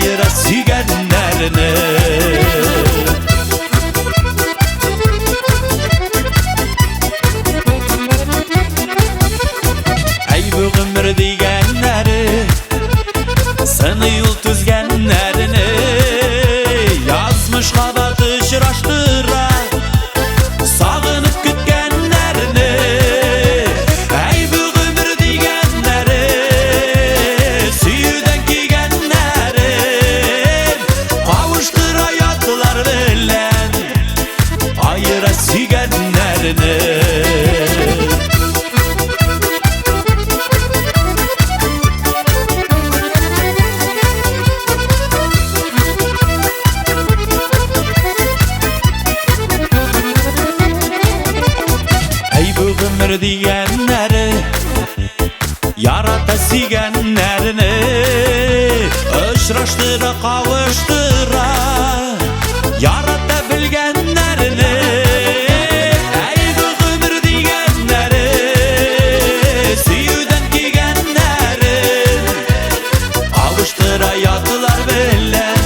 ayıra sigenlerini. Ey bu ömür digenleri, seni yol tüzgenlerini yazmış kabat ışıraştıra sağınıp kütkenlerini. Ey bu ömür digenleri, süyüden gigenleri kavuştur hayatlar bilen ayıra sigenlerini. Ömür diyenleri yarata sigenlerini ışraştıra kavuştıra yarata bilgenlerini. Ey bu ömür diyenleri, süyüden giyenleri kavuştıra yatılar bilen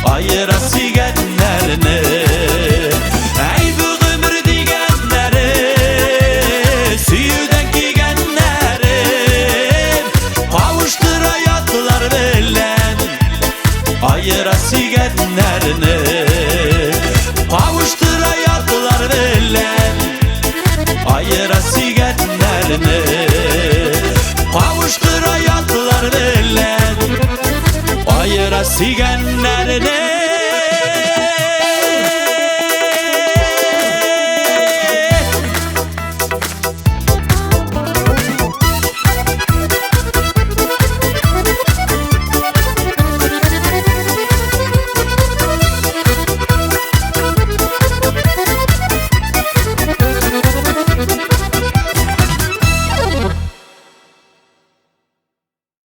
ayıra sigenlerini. Ayıra sigenlerini kavuştur hayatlar bilen ayıra sigenlerini kavuştur hayatlar bilen ayıra sigenlerini.